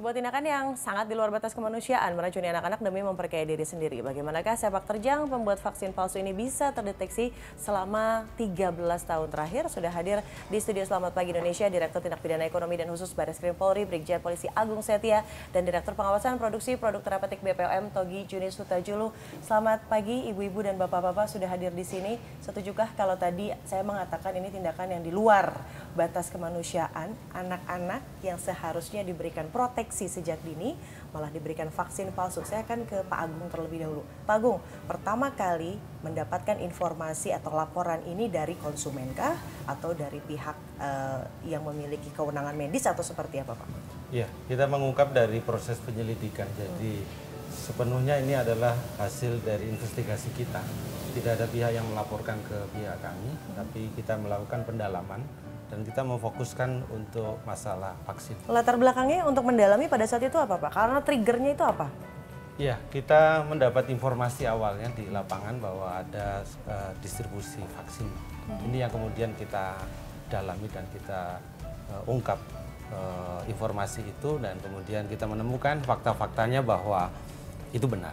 Sebuah tindakan yang sangat di luar batas kemanusiaan meracuni anak-anak demi memperkaya diri sendiri. Bagaimanakah sepak terjang pembuat vaksin palsu ini bisa terdeteksi selama 13 tahun terakhir? Sudah hadir di studio Selamat Pagi Indonesia Direktur Tindak Pidana Ekonomi dan Khusus Barreskrim Polri Brigjen Polisi Agung Setia dan Direktur Pengawasan Produksi Produk Terapeutik BPOM Togi Junis Hutajulu. Selamat pagi ibu-ibu dan bapak-bapak sudah hadir di sini. Setujukah kalau tadi saya mengatakan ini tindakan yang di luar batas kemanusiaan, anak-anak yang seharusnya diberikan proteksi sejak dini malah diberikan vaksin palsu. Saya akan ke Pak Agung terlebih dahulu. Pak Agung, pertama kali mendapatkan informasi atau laporan ini dari konsumenkah atau dari pihak yang memiliki kewenangan medis atau seperti apa Pak? Ya, kita mengungkap dari proses penyelidikan. Jadi sepenuhnya ini adalah hasil dari investigasi kita. Tidak ada pihak yang melaporkan ke pihak kami, tapi kita melakukan pendalaman dan kita memfokuskan untuk masalah vaksin. Latar belakangnya untuk mendalami pada saat itu apa Pak? Karena triggernya itu apa? Ya, kita mendapat informasi awalnya di lapangan bahwa ada distribusi vaksin. Ini yang kemudian kita dalami dan kita ungkap informasi itu dan kemudian kita menemukan fakta-faktanya bahwa itu benar.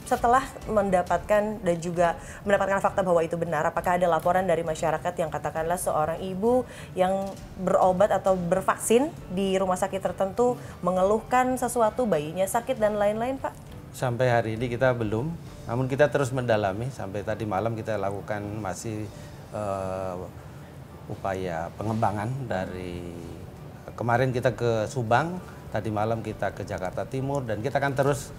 Setelah mendapatkan dan juga mendapatkan fakta bahwa itu benar, apakah ada laporan dari masyarakat yang katakanlah seorang ibu yang berobat atau bervaksin di rumah sakit tertentu mengeluhkan sesuatu, bayinya sakit dan lain-lain Pak? Sampai hari ini kita belum, namun kita terus mendalami. Sampai tadi malam kita lakukan masih upaya pengembangan dari kemarin kita ke Subang, tadi malam kita ke Jakarta Timur dan kita akan terus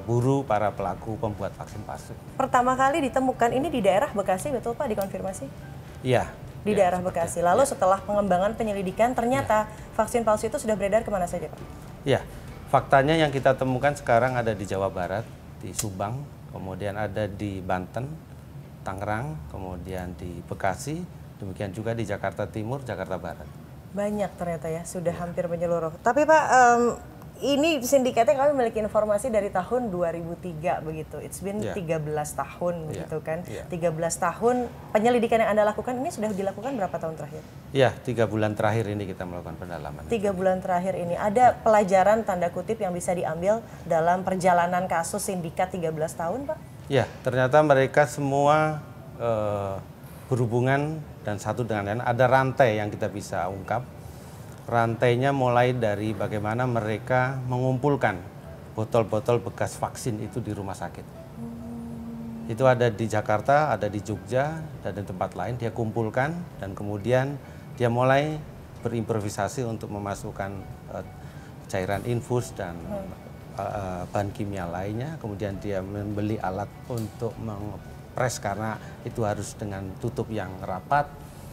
buru para pelaku pembuat vaksin palsu. Pertama kali ditemukan ini di daerah Bekasi, betul Pak, dikonfirmasi? Iya. Di daerah Bekasi. Lalu setelah pengembangan penyelidikan ternyata vaksin palsu itu sudah beredar kemana saja Pak? Iya, faktanya yang kita temukan sekarang ada di Jawa Barat, di Subang, kemudian ada di Banten, Tangerang, kemudian di Bekasi, demikian juga di Jakarta Timur, Jakarta Barat. Banyak ternyata ya, sudah hampir menyeluruh. Tapi Pak, ini sindikatnya kami memiliki informasi dari tahun 2003 begitu. It's been 13 tahun begitu kan. 13 tahun penyelidikan yang Anda lakukan ini sudah dilakukan berapa tahun terakhir? Iya, 3 bulan terakhir ini kita melakukan pendalaman. 3 bulan terakhir ini ada pelajaran tanda kutip yang bisa diambil dalam perjalanan kasus sindikat 13 tahun Pak? Ya, ternyata mereka semua berhubungan dan satu dengan lain. Ada rantai yang kita bisa ungkap. Rantainya mulai dari bagaimana mereka mengumpulkan botol-botol bekas vaksin itu di rumah sakit. Itu ada di Jakarta, ada di Jogja, dan di tempat lain dia kumpulkan dan kemudian dia mulai berimprovisasi untuk memasukkan cairan infus dan bahan kimia lainnya. Kemudian dia membeli alat untuk mengepres karena itu harus dengan tutup yang rapat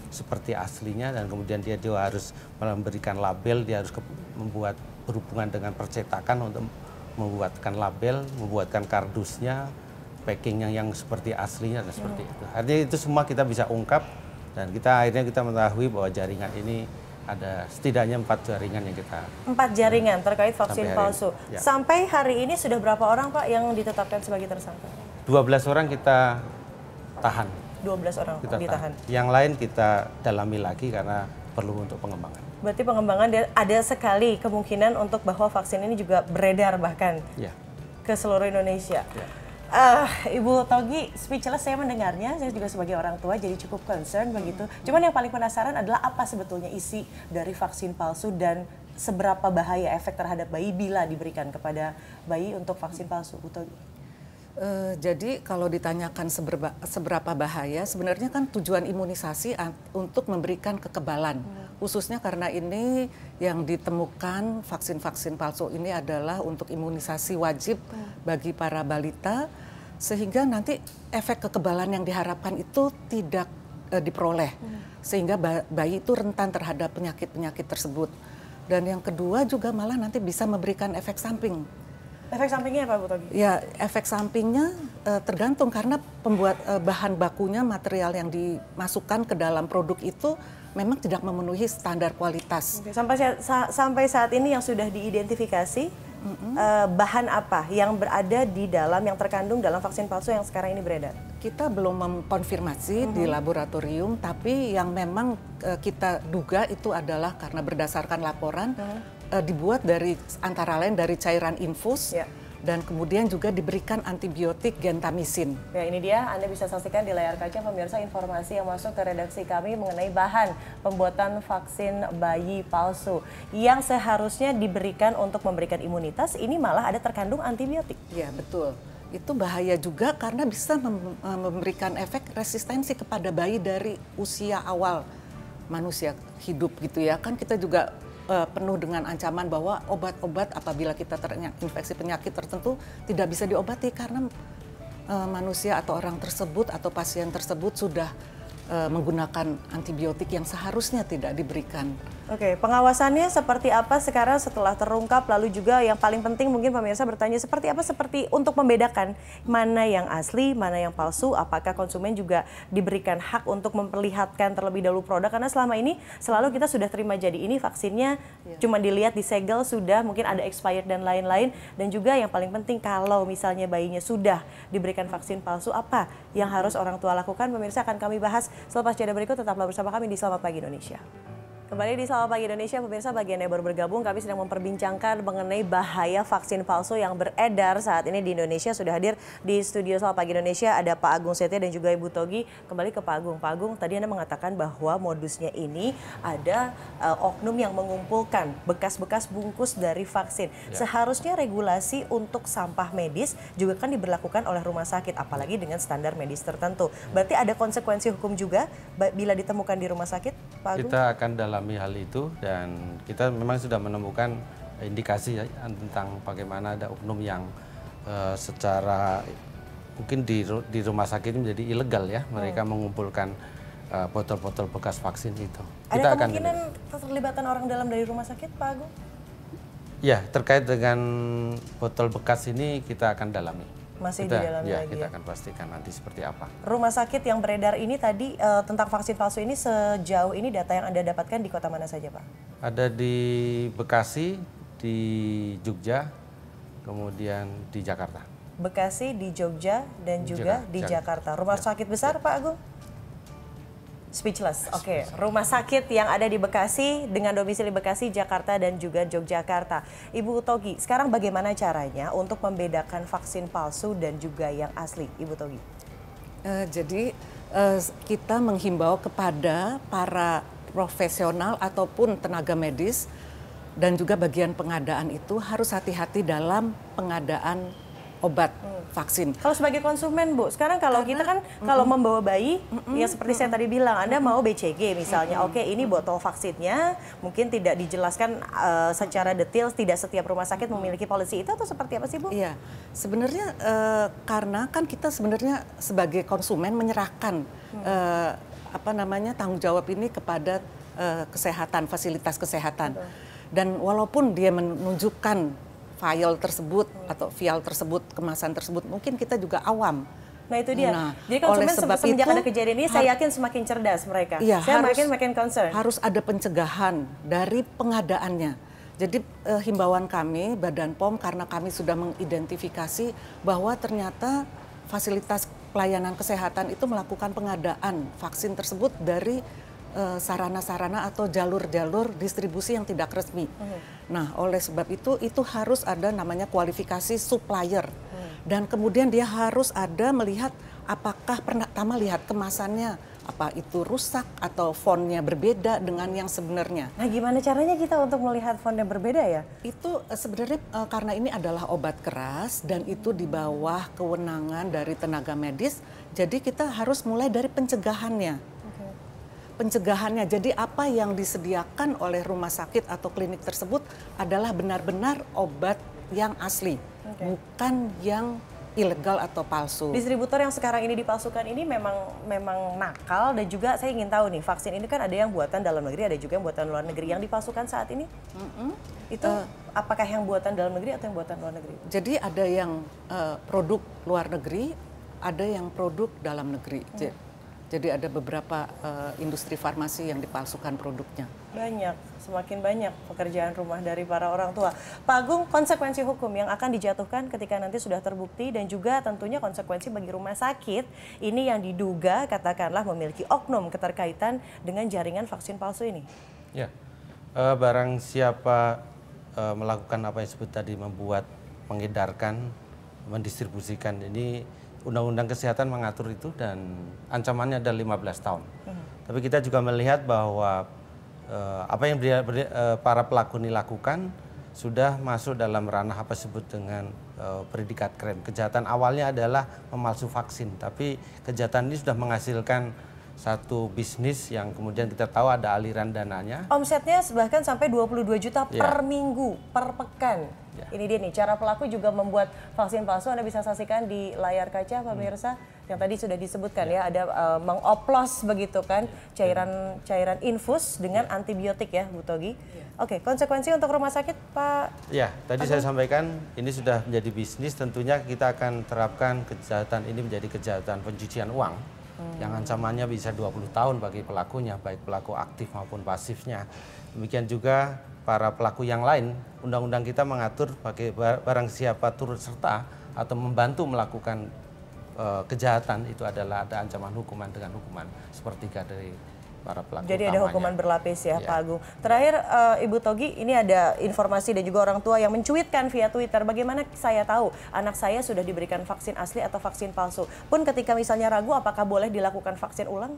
seperti aslinya dan kemudian dia harus memberikan label, dia harus membuat berhubungan dengan percetakan untuk membuatkan label, membuatkan kardusnya, packingnya yang seperti aslinya dan seperti itu. Artinya itu semua kita bisa ungkap dan akhirnya kita mengetahui bahwa jaringan ini ada setidaknya 4 jaringan yang kita 4 jaringan terkait vaksin palsu. Ya. Sampai hari ini sudah berapa orang Pak yang ditetapkan sebagai tersangka? 12 orang kita tahan. 12 orang Kita ditahan. Yang lain kita dalami lagi karena perlu untuk pengembangan. Berarti pengembangan ada sekali kemungkinan untuk bahwa vaksin ini juga beredar bahkan ke seluruh Indonesia. Ibu Togi, speechless saya mendengarnya, saya juga sebagai orang tua jadi cukup concern begitu. Cuman yang paling penasaran adalah apa sebetulnya isi dari vaksin palsu dan seberapa bahaya efek terhadap bayi bila diberikan kepada bayi untuk vaksin palsu, Bu Togi? Jadi kalau ditanyakan seberapa bahaya, sebenarnya kan tujuan imunisasi untuk memberikan kekebalan. Khususnya karena ini yang ditemukan vaksin-vaksin palsu ini adalah untuk imunisasi wajib bagi para balita, sehingga nanti efek kekebalan yang diharapkan itu tidak diperoleh. Sehingga bayi itu rentan terhadap penyakit-penyakit tersebut. Dan yang kedua juga malah nanti bisa memberikan efek samping. Efek sampingnya apa Bu Togi? Ya, efek sampingnya tergantung karena pembuat bahan bakunya, material yang dimasukkan ke dalam produk itu memang tidak memenuhi standar kualitas. Oke, sampai saat ini yang sudah diidentifikasi bahan apa yang berada di dalam, yang terkandung dalam vaksin palsu yang sekarang ini beredar? Kita belum mengkonfirmasi di laboratorium, tapi yang memang kita duga itu adalah karena berdasarkan laporan dibuat dari antara lain dari cairan infus. Ya. Dan kemudian juga diberikan antibiotik gentamisin. Ya, ini dia, Anda bisa saksikan di layar kaca pemirsa informasi yang masuk ke redaksi kami mengenai bahan pembuatan vaksin bayi palsu yang seharusnya diberikan untuk memberikan imunitas, ini malah ada terkandung antibiotik. Ya, betul. Itu bahaya juga karena bisa memberikan efek resistensi kepada bayi dari usia awal manusia hidup gitu ya. Kan kita juga penuh dengan ancaman bahwa obat-obat apabila kita terinfeksi penyakit tertentu tidak bisa diobati karena manusia atau orang tersebut atau pasien tersebut sudah menggunakan antibiotik yang seharusnya tidak diberikan. Oke, pengawasannya seperti apa sekarang setelah terungkap, lalu juga yang paling penting mungkin pemirsa bertanya seperti apa untuk membedakan mana yang asli, mana yang palsu, apakah konsumen juga diberikan hak untuk memperlihatkan terlebih dahulu produk, karena selama ini selalu kita sudah terima jadi ini vaksinnya cuma dilihat disegel sudah mungkin ada expired dan lain-lain, dan juga yang paling penting kalau misalnya bayinya sudah diberikan vaksin palsu, apa yang harus orang tua lakukan, pemirsa akan kami bahas selepas jeda berikut. Tetaplah bersama kami di Selamat Pagi Indonesia. Kembali di Selamat Pagi Indonesia, pemirsa, bagi Anda yang baru bergabung, kami sedang memperbincangkan mengenai bahaya vaksin palsu yang beredar saat ini di Indonesia. Sudah hadir di studio Selamat Pagi Indonesia ada Pak Agung Setia dan juga Ibu Togi. Kembali ke Pak Agung. Pak Agung, tadi Anda mengatakan bahwa modusnya ini ada oknum yang mengumpulkan bekas-bekas bungkus dari vaksin. Ya. Seharusnya regulasi untuk sampah medis juga kan diberlakukan oleh rumah sakit, apalagi dengan standar medis tertentu. Berarti ada konsekuensi hukum juga bila ditemukan di rumah sakit, Pak Agung? Kita akan dalami hal itu dan kita memang sudah menemukan indikasi tentang bagaimana ada oknum yang secara mungkin di rumah sakit menjadi ilegal ya, mereka mengumpulkan botol-botol bekas vaksin itu. Ada kemungkinan keterlibatan orang dalam dari rumah sakit, Pak Agung? Ya, terkait dengan botol bekas ini kita akan dalami. Masih didalami lagi kita akan pastikan nanti seperti apa. Rumah sakit yang beredar ini tadi tentang vaksin palsu ini, sejauh ini data yang Anda dapatkan di kota mana saja, Pak? Ada di Bekasi, di Jogja, kemudian di Jakarta. Bekasi, di Jogja, dan juga di Jakarta. Rumah sakit besar, Pak Agung? Speechless. Oke, rumah sakit yang ada di Bekasi dengan domisili Bekasi, Jakarta, dan juga Yogyakarta. Ibu Togi, sekarang bagaimana caranya untuk membedakan vaksin palsu dan juga yang asli, Ibu Togi? Jadi kita menghimbau kepada para profesional ataupun tenaga medis dan juga bagian pengadaan itu harus hati-hati dalam pengadaan obat vaksin. Kalau sebagai konsumen, Bu, sekarang kalau kita kan kalau membawa bayi, ya seperti saya tadi bilang, Anda mau BCG misalnya, oke ini botol vaksinnya mungkin tidak dijelaskan secara detail, tidak setiap rumah sakit memiliki polisi itu, atau seperti apa sih, Bu? Iya, sebenarnya karena kan kita sebenarnya sebagai konsumen menyerahkan tanggung jawab ini kepada kesehatan, fasilitas kesehatan. Dan walaupun dia menunjukkan file tersebut atau vial tersebut, kemasan tersebut, mungkin kita juga awam. Nah itu dia. Jadi konsumen semenjak ada kejadian ini, saya yakin semakin cerdas mereka. Iya, saya makin concern. Harus ada pencegahan dari pengadaannya. Jadi himbauan kami, Badan POM, karena kami sudah mengidentifikasi bahwa ternyata fasilitas pelayanan kesehatan itu melakukan pengadaan vaksin tersebut dari sarana-sarana atau jalur-jalur distribusi yang tidak resmi. Nah, oleh sebab itu harus ada namanya kualifikasi supplier. Dan kemudian dia harus ada melihat apakah pertama lihat kemasannya, apa itu rusak atau fontnya berbeda dengan yang sebenarnya. Nah, gimana caranya kita untuk melihat font yang berbeda ya? Itu sebenarnya karena ini adalah obat keras dan itu di bawah kewenangan dari tenaga medis, jadi kita harus mulai dari pencegahannya. Pencegahannya, jadi apa yang disediakan oleh rumah sakit atau klinik tersebut adalah benar-benar obat yang asli, bukan yang ilegal atau palsu. Distributor yang sekarang ini dipalsukan ini memang nakal, dan juga saya ingin tahu nih, vaksin ini kan ada yang buatan dalam negeri, ada juga yang buatan luar negeri. Yang dipalsukan saat ini itu apakah yang buatan dalam negeri atau yang buatan luar negeri? Jadi ada yang produk luar negeri, ada yang produk dalam negeri. Jadi ada beberapa industri farmasi yang dipalsukan produknya. Banyak, semakin banyak pekerjaan rumah dari para orang tua. Pak Agung, konsekuensi hukum yang akan dijatuhkan ketika nanti sudah terbukti, dan juga tentunya konsekuensi bagi rumah sakit ini yang diduga katakanlah memiliki oknum keterkaitan dengan jaringan vaksin palsu ini. Ya, barang siapa melakukan apa yang disebut tadi, membuat, mengedarkan, mendistribusikan, ini Undang-Undang Kesehatan mengatur itu dan ancamannya ada 15 tahun. Tapi kita juga melihat bahwa apa yang para pelaku ini lakukan sudah masuk dalam ranah apa disebut dengan predikat krim. Kejahatan awalnya adalah memalsu vaksin, tapi kejahatan ini sudah menghasilkan satu bisnis yang kemudian kita tahu ada aliran dananya. Omsetnya bahkan sampai 22 juta per minggu, per pekan. Ini dia nih, cara pelaku juga membuat vaksin palsu. Anda bisa saksikan di layar kaca pemirsa, yang tadi sudah disebutkan ya, ada mengoplos begitu kan, cairan infus dengan antibiotik ya Bu Togi. Oke, konsekuensi untuk rumah sakit Pak? Ya, tadi saya sampaikan ini sudah menjadi bisnis, tentunya kita akan terapkan kejahatan ini menjadi kejahatan pencucian uang. Yang ancamannya bisa 20 tahun bagi pelakunya, baik pelaku aktif maupun pasifnya. Demikian juga para pelaku yang lain, undang-undang kita mengatur bagi barang siapa turut serta atau membantu melakukan kejahatan itu adalah ada ancaman hukuman dengan hukuman sepertiga dari para pelaku. Jadi ada hukuman berlapis ya, Pak Agung. Terakhir Ibu Togi, ini ada informasi dan juga orang tua yang mencuitkan via Twitter, bagaimana saya tahu anak saya sudah diberikan vaksin asli atau vaksin palsu. Pun ketika misalnya ragu apakah boleh dilakukan vaksin ulang?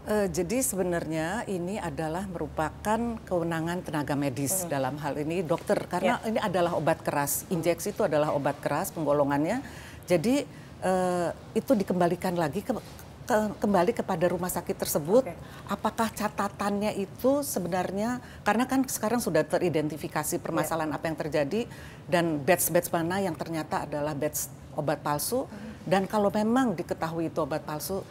Jadi sebenarnya ini adalah merupakan kewenangan tenaga medis dalam hal ini dokter, karena ini adalah obat keras. Injeksi itu adalah obat keras penggolongannya. Jadi itu dikembalikan lagi kembali kepada rumah sakit tersebut. Apakah catatannya itu sebenarnya, karena kan sekarang sudah teridentifikasi permasalahan apa yang terjadi dan batch mana yang ternyata adalah batch obat palsu. Dan kalau memang diketahui itu obat palsu,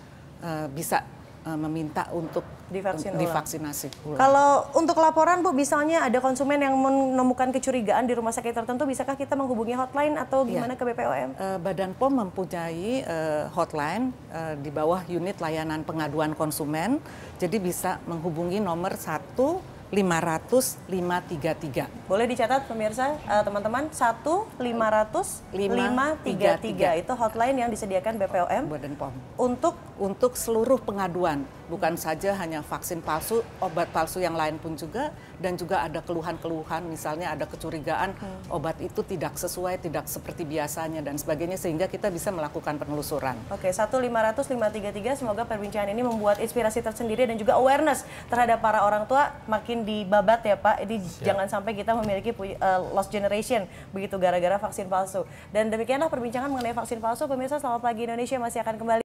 bisa meminta untuk divaksinasi. Kalau untuk laporan Bu, misalnya ada konsumen yang menemukan kecurigaan di rumah sakit tertentu, bisakah kita menghubungi hotline atau gimana ke BPOM? Badan POM mempunyai hotline di bawah unit layanan pengaduan konsumen, jadi bisa menghubungi nomor 1-500-533. Boleh dicatat pemirsa, teman-teman, 1-500-533 itu hotline yang disediakan BPOM Badan POM untuk seluruh pengaduan, bukan saja hanya vaksin palsu, obat palsu yang lain pun juga, dan juga ada keluhan-keluhan, misalnya ada kecurigaan obat itu tidak sesuai, tidak seperti biasanya dan sebagainya, sehingga kita bisa melakukan penelusuran. Oke, 1-500-533, semoga perbincangan ini membuat inspirasi tersendiri dan juga awareness terhadap para orang tua makin dibabat ya Pak. Jadi jangan sampai kita memiliki lost generation begitu gara-gara vaksin palsu. Dan demikianlah perbincangan mengenai vaksin palsu. Pemirsa, Selamat Pagi Indonesia masih akan kembali.